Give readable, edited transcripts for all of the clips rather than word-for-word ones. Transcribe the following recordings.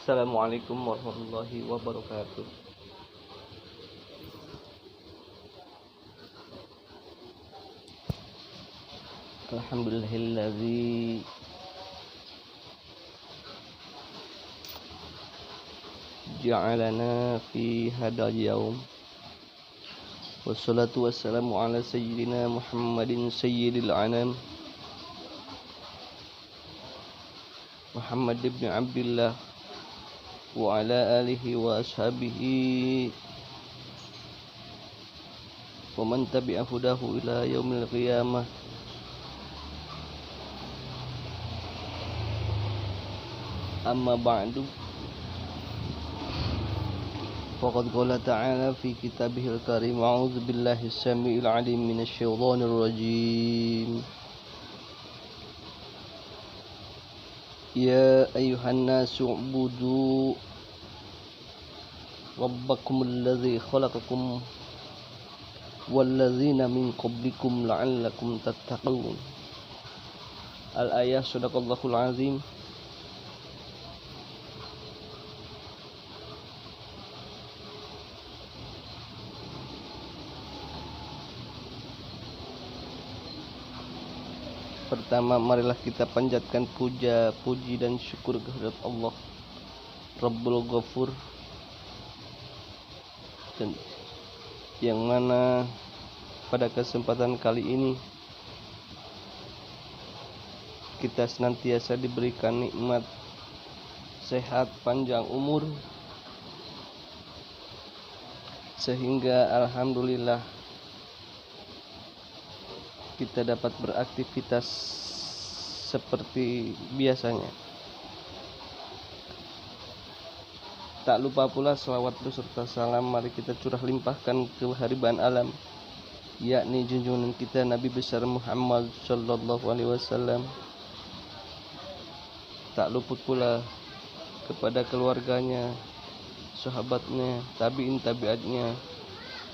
Assalamualaikum warahmatullahi wabarakatuh. Alhamdulillahilladzi ja'alana fi hadal yaum. Wassalatu wassalamu ala sayyidina Muhammadin sayyidil anam, Muhammad ibn Abdullah wa ala alihi wa ashabihi wa man tabi'a hudahu ila yaumil qiyamah. Amma ba'du, faqad qala ta'ala fi kitabihil karim, a'udzu billahi as-sami'il 'alim minasy syaithanir rajim. Ya ayyuhan nasu ubudu rabbakumul ladzi khalaqakum walladzina min qablikum la'allakum tattaqun. Al-ayah, sadaqallahul azim. Pertama, marilah kita panjatkan puji dan syukur kehadirat Allah Rabbul Ghafur, dan yang mana pada kesempatan kali ini kita senantiasa diberikan nikmat sehat panjang umur, sehingga alhamdulillah kita dapat beraktivitas seperti biasanya. Tak lupa pula selawat beserta salam mari kita curah limpahkan ke hariban alam, yakni junjungan kita Nabi besar Muhammad sallallahu alaihi wasallam. Tak luput pula kepada keluarganya, sahabatnya, tabi'in tabi'atnya,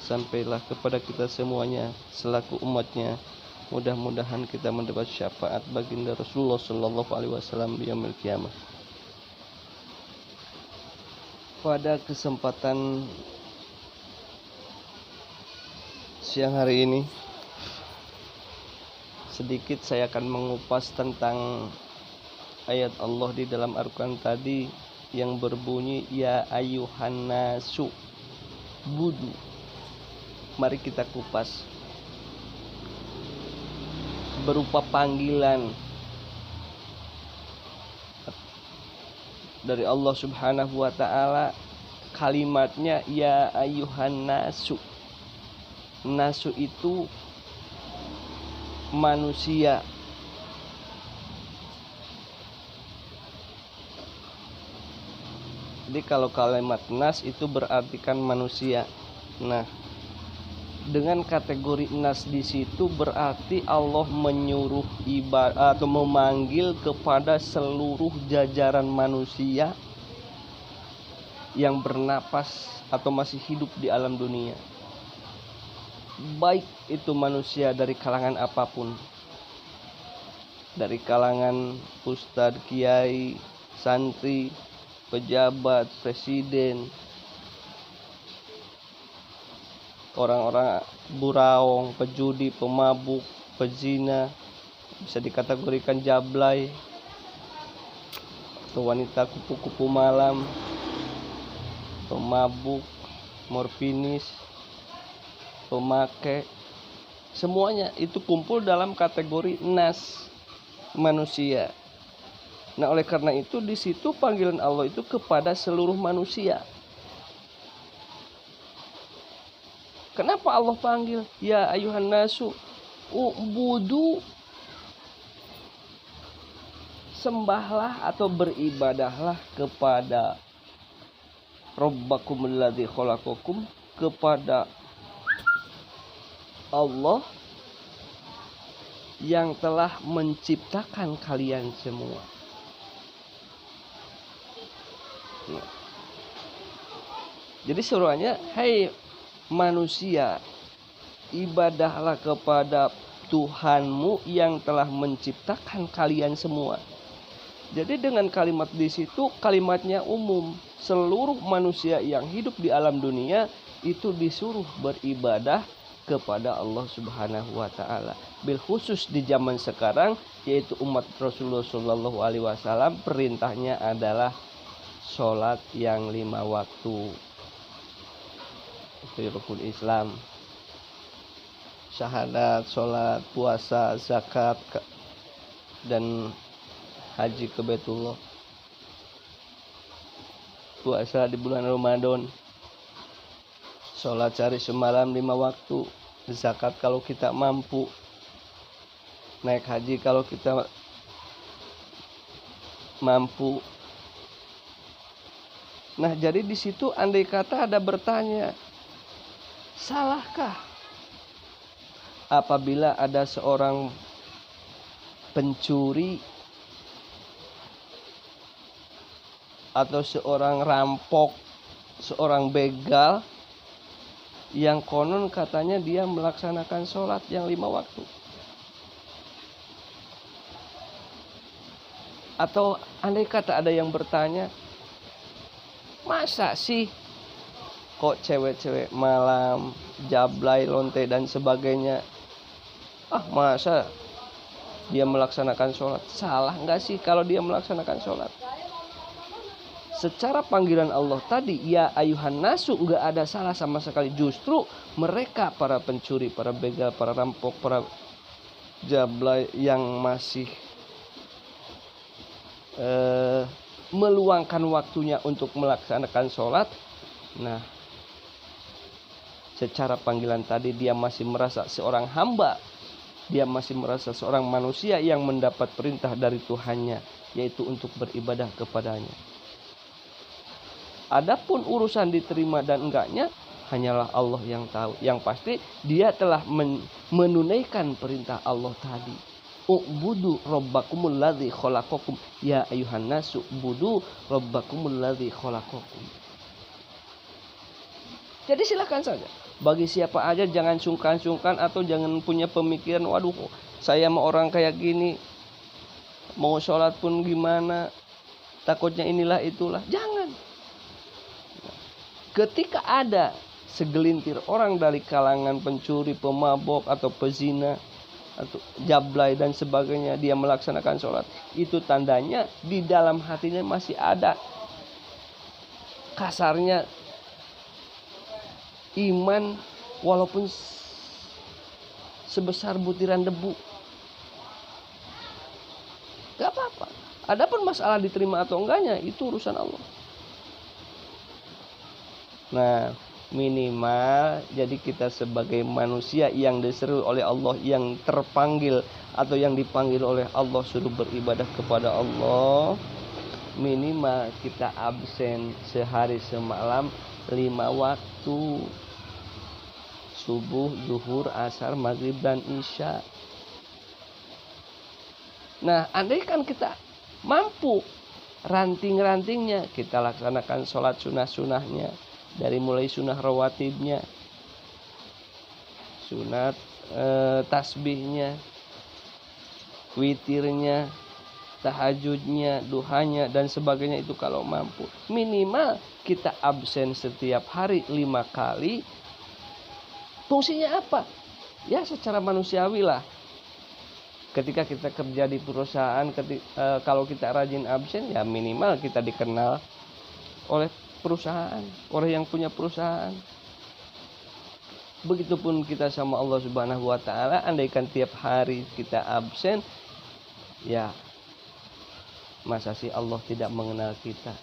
sampailah kepada kita semuanya selaku umatnya. Mudah-mudahan kita mendapat syafaat baginda Rasulullah sallallahu alaihi wasallam di yaumil qiyamah. Pada kesempatan siang hari ini, sedikit saya akan mengupas tentang ayat Allah di dalam Al-Quran tadi yang berbunyi ya ayyuhan nasu budu. Mari kita kupas. Berupa panggilan dari Allah Subhanahu wa ta'ala, kalimatnya ya ayyuhan nasu. Nasu itu manusia. Jadi kalau kalimat nas itu berarti kan manusia. Nah, dengan kategori nas di situ berarti Allah menyuruh ibadah atau memanggil kepada seluruh jajaran manusia yang bernapas atau masih hidup di alam dunia. Baik itu manusia dari kalangan apapun, dari kalangan ustadz, kiai, santri, pejabat, presiden, orang-orang buraung, pejudi, pemabuk, pezina, bisa dikategorikan jablay, atau wanita kupu-kupu malam, pemabuk, morfinis, pemakai, semuanya itu kumpul dalam kategori nas, manusia. Nah, oleh karena itu di situ panggilan Allah itu kepada seluruh manusia. Kenapa Allah panggil ya ayuhan nasu ubudu? Sembahlah atau beribadahlah kepada Rabbakumul ladzi khalaqakum, kepada Allah yang telah menciptakan kalian semua. Jadi suruhannya, hai manusia, ibadahlah kepada Tuhanmu yang telah menciptakan kalian semua. Jadi dengan kalimat di situ, kalimatnya umum. Seluruh manusia yang hidup di alam dunia itu disuruh beribadah kepada Allah Subhanahu wa taala. Bil khusus di zaman sekarang, yaitu umat Rasulullah Shallallahu alaihi wasallam, perintahnya adalah sholat yang 5 waktu. Itu rukun Islam. Syahadat, sholat, puasa, zakat, dan haji ke Baitullah. Puasa di bulan Ramadan. Sholat sehari semalam 5 waktu. Zakat kalau kita mampu. Naik haji kalau kita mampu. Nah, jadi di situ andai kata ada bertanya, salahkah apabila ada seorang pencuri atau seorang rampok, seorang begal yang konon katanya dia melaksanakan sholat yang 5 waktu? Atau andai kata ada yang bertanya, masa sih kok cewek-cewek malam, jablay, lonte dan sebagainya, masa dia melaksanakan sholat? Salah nggak sih kalau dia melaksanakan sholat? Secara panggilan Allah tadi, ya ayuhan nasu, nggak ada salah sama sekali. Justru mereka, para pencuri, para begal, para rampok, para jablay yang masih meluangkan waktunya untuk melaksanakan sholat. Nah, secara panggilan tadi dia masih merasa seorang hamba, dia masih merasa seorang manusia yang mendapat perintah dari Tuhannya, yaitu untuk beribadah kepadanya. Adapun urusan diterima dan enggaknya hanyalah Allah yang tahu. Yang pasti dia telah menunaikan perintah Allah tadi. U'budu rabbakumul ladzi khalaqakum ya ayuhan nasu budu rabbakumul ladzi khalaqakum. Jadi silakan saja. Bagi siapa aja, jangan sungkan-sungkan atau jangan punya pemikiran, waduh saya mau orang kayak gini, mau sholat pun gimana, takutnya inilah itulah. Jangan. Ketika ada segelintir orang dari kalangan pencuri, pemabok atau pezina atau jablay dan sebagainya, dia melaksanakan sholat, itu tandanya di dalam hatinya masih ada kasarnya iman, walaupun sebesar butiran debu. Gak apa-apa. Adapun masalah diterima atau enggaknya, itu urusan Allah. Nah, minimal jadi kita sebagai manusia yang diseru oleh Allah, yang terpanggil atau yang dipanggil oleh Allah suruh beribadah kepada Allah, minimal kita absen sehari semalam 5 waktu, subuh, zuhur, asar, maghrib dan isya. Nah, andai kan kita mampu ranting-rantingnya, kita laksanakan sholat sunnah-sunnahnya, dari mulai sunnah rawatibnya, sunat tasbihnya, witirnya, tahajudnya, duhanya dan sebagainya, itu kalau mampu. Minimal kita absen setiap hari 5 kali. Fungsinya apa? Ya secara manusiawi lah. Ketika kita kerja di perusahaan, kalau kita rajin absen, ya minimal kita dikenal oleh perusahaan, oleh yang punya perusahaan. Begitupun kita sama Allah Subhanahu wa taala, andaikan tiap hari kita absen, ya masa sih Allah tidak mengenal kita?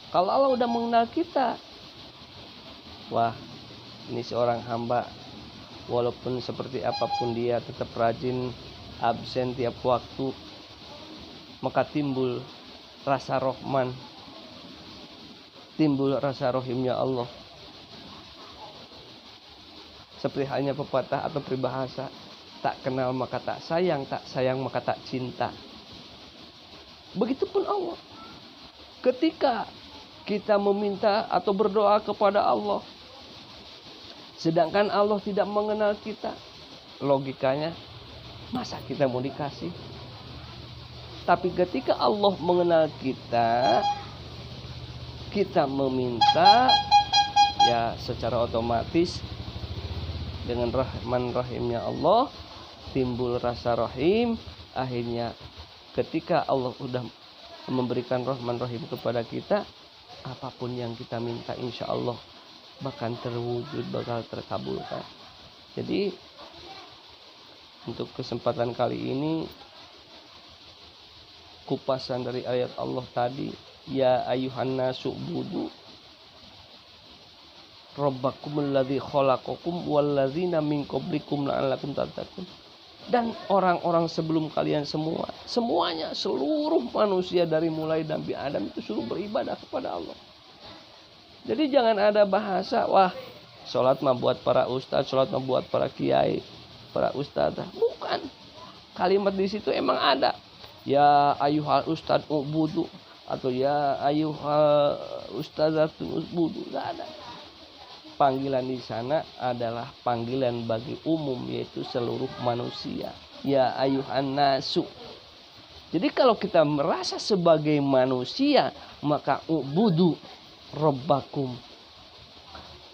Kalau Allah udah mengenal kita, wah, ini seorang hamba, walaupun seperti apapun dia tetap rajin absen tiap waktu, maka timbul rasa Rahman, timbul rasa Rahimnya Allah. Seperti halnya pepatah atau peribahasa, tak kenal maka tak sayang maka tak cinta. Begitupun Allah. Ketika kita meminta atau berdoa kepada Allah, sedangkan Allah tidak mengenal kita, logikanya masa kita mau dikasih? Tapi ketika Allah mengenal kita, kita meminta, ya secara otomatis dengan rahman rahimnya Allah timbul rasa rahim. Akhirnya ketika Allah udah memberikan rahman rahim kepada kita, apapun yang kita minta insya Allah bakal terwujud, bakal terkabulkan. Jadi untuk kesempatan kali ini, kupasan dari ayat Allah tadi, ya ayuhan nasu budu rabbakumul ladzi khalaqakum walladzina min qablikum la'allakum tattaqun. Dan orang-orang sebelum kalian semuanya, seluruh manusia dari mulai Nabi Adam itu suruh beribadah kepada Allah. Jadi jangan ada bahasa, wah sholat mah buat para ustadz, sholat mah buat para kiai, para ustadzah. Bukan. Kalimat di situ emang ada. Ya ayuhal ustadz ubudu, atau ya ayuhal ustadzatun ubudu. Enggak ada. Panggilan di sana adalah panggilan bagi umum, yaitu seluruh manusia. Ya ayuhan nasu. Jadi kalau kita merasa sebagai manusia, maka ubudu rabbakum,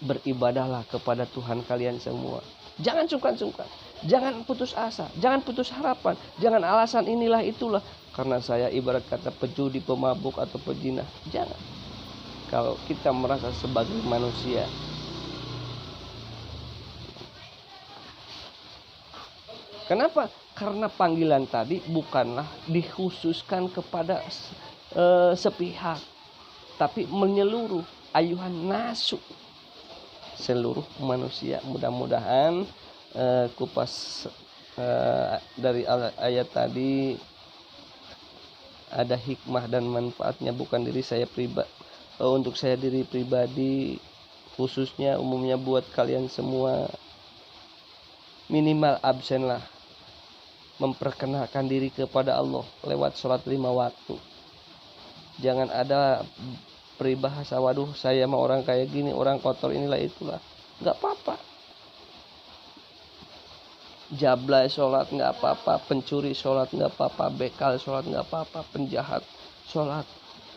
beribadahlah kepada Tuhan kalian semua. Jangan sungkan-sungkan, jangan putus asa, jangan putus harapan, jangan alasan inilah itulah karena saya ibarat kata pejudi, pemabuk atau pejinah. Jangan. Kalau kita merasa sebagai manusia, kenapa? Karena panggilan tadi bukanlah dikhususkan kepada sepihak, tapi menyeluruh. Ayuhan nasu, seluruh manusia. Mudah-mudahan kupas dari ayat tadi ada hikmah dan manfaatnya, bukan diri saya pribadi, untuk saya diri pribadi, khususnya umumnya buat kalian semua. Minimal absenlah memperkenalkan diri kepada Allah lewat sholat 5 waktu. Jangan ada peribahasa, waduh saya mah orang kayak gini, orang kotor inilah itulah. Gak apa-apa. Jablay sholat gak apa-apa, pencuri sholat gak apa-apa, bekal sholat gak apa-apa, penjahat sholat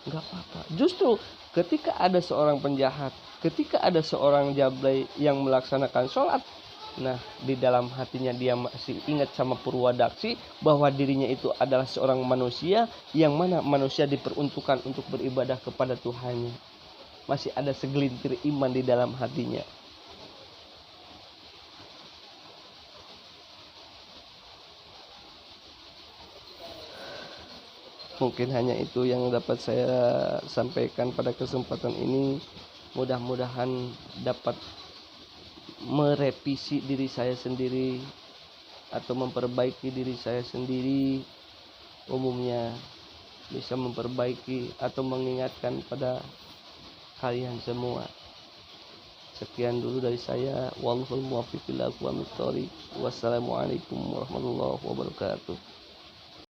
gak apa-apa. Justru ketika ada seorang penjahat, ketika ada seorang jablay yang melaksanakan sholat, nah di dalam hatinya dia masih ingat sama Purwadaksi bahwa dirinya itu adalah seorang manusia, yang mana manusia diperuntukkan untuk beribadah kepada Tuhannya. Masih ada segelintir iman di dalam hatinya. Mungkin hanya itu yang dapat saya sampaikan pada kesempatan ini. Mudah-mudahan dapat merevisi diri saya sendiri atau memperbaiki diri saya sendiri, umumnya bisa memperbaiki atau mengingatkan pada kalian semua. Sekian dulu dari saya. Wallahul muwaffiq ila aqwamit thoriq. Wassalamualaikum warahmatullahi wabarakatuh.